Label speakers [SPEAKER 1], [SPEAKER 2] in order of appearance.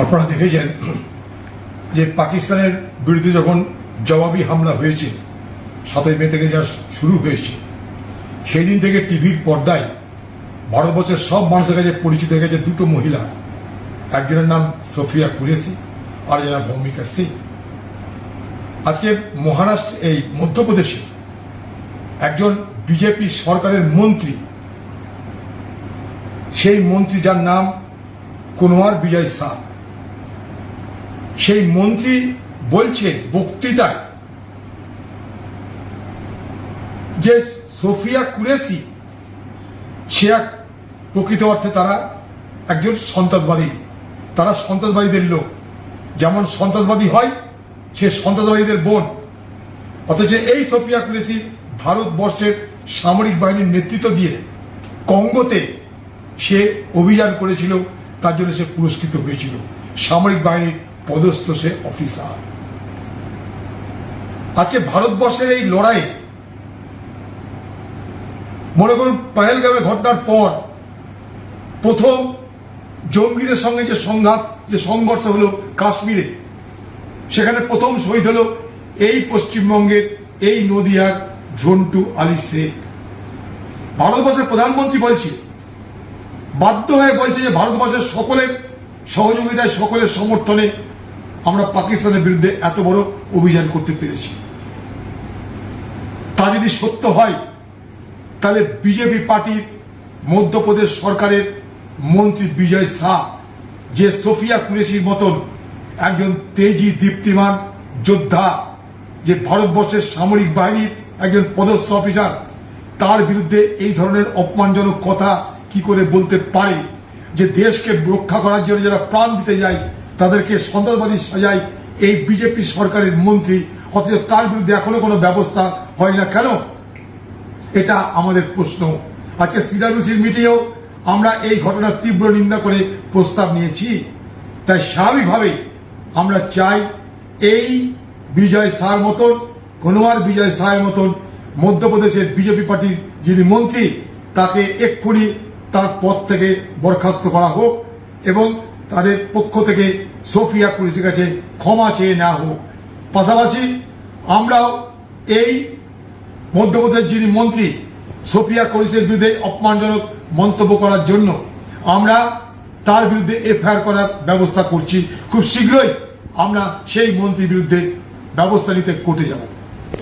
[SPEAKER 1] আপনারা দেখেছেন যে পাকিস্তানের বিরুদ্ধে যখন জবাবি হামলা হয়েছে 7 মে থেকে যা শুরু হয়েছে, সেই দিন থেকে টিভির পর্দায় ভারতবর্ষের সব মানুষের কাছে পরিচিত হয়ে গেছে দুটো মহিলা। একজনের নাম সোফিয়া কুরেশি, আর একজনের ভৌমিকা সিং। আজকে মহারাষ্ট্র এই মধ্যপ্রদেশে একজন বিজেপি সরকারের মন্ত্রী, সেই মন্ত্রী যার নাম কুনওয়ার বিজয় শাহ, সেই মন্ত্রী বলছে বক্তৃতায় যে সোফিয়া কুরেশি সে এক প্রকৃত অর্থে তারা একজন সন্ত্রাসবাদী, তারা সন্ত্রাসবাদীদের লোক। যেমন সন্ত্রাসবাদী হয় সে সন্ত্রাসবাদীদের বোন। অথচ এই সোফিয়া কুরেশি ভারতবর্ষের সামরিক বাহিনীর নেতৃত্ব দিয়ে কঙ্গোতে সে অভিযান করেছিল, তার জন্য সে পুরস্কৃত হয়েছিল। সামরিক বাহিনীর পদস্থ সে অফিসার। আজকে ভারতবর্ষের এই লড়াইয়ে মনে করুন পহেলগামের ঘটনার পর প্রথম জঙ্গিদের সঙ্গে যে সংঘাত, যে সংঘর্ষ হলো কাশ্মীরে, সেখানে প্রথম শহীদ হলো এই পশ্চিমবঙ্গের এই নদিয়ার ঝন্টু আলী শেখ। ভারতবর্ষের প্রধানমন্ত্রী বলছে, বাধ্য হয়ে বলছে যে ভারতবর্ষের সকলের সহযোগিতায়, সকলের সমর্থনে আমরা পাকিস্তানের বিরুদ্ধে এত বড় অভিযান করতে পেরেছি। তা যদি সত্য হয় তাহলে বিজেপি পার্টির মধ্যপ্রদেশ সরকারের মন্ত্রী বিজয় শাহ, যে সোফিয়া কুরেশির মতন একজন তেজি দীপ্তিমান যোদ্ধা, যে ভারতবর্ষের সামরিক বাহিনীর একজন পদস্থ অফিসার, তার বিরুদ্ধে এই ধরনের অপমানজনক কথা কি করে বলতে পারে? যে দেশকে রক্ষা করার জন্য যারা প্রাণ দিতে যায় তাদেরকে সন্ত্রাসবাদী সাজায় এই বিজেপি সরকারের মন্ত্রী, অথচ তার বিরুদ্ধে এখনো কোনো ব্যবস্থা হয় না কেন? এটা আমাদের প্রশ্ন। আজকে সিডাব্লিউসির মিটিংয়েও আমরা এই ঘটনার তীব্র নিন্দা করে প্রস্তাব নিয়েছি। তাই স্বাভাবিকভাবে আমরা চাই এই বিজয় শাহর মতন, কুনওয়ার বিজয় শাহের মতন মধ্যপ্রদেশের বিজেপি পার্টির যিনি মন্ত্রী, তাকে এক্ষুনি তার পদ থেকে বরখাস্ত করা হোক এবং তাদের পক্ষ থেকে সোফিয়া কুরেশির কাছে ক্ষমা চেয়ে নেওয়া হোক। পাশাপাশি আমরাও এই মধ্যপ্রদেশের যিনি মন্ত্রী সোফিয়া কুরেশির বিরুদ্ধে অপমানজনক মন্তব্য করার জন্য আমরা তার বিরুদ্ধে এফআইআর করার ব্যবস্থা করছি। খুব শীঘ্রই আমরা সেই মন্ত্রীর বিরুদ্ধে ব্যবস্থা নিতে কোর্টে যাব।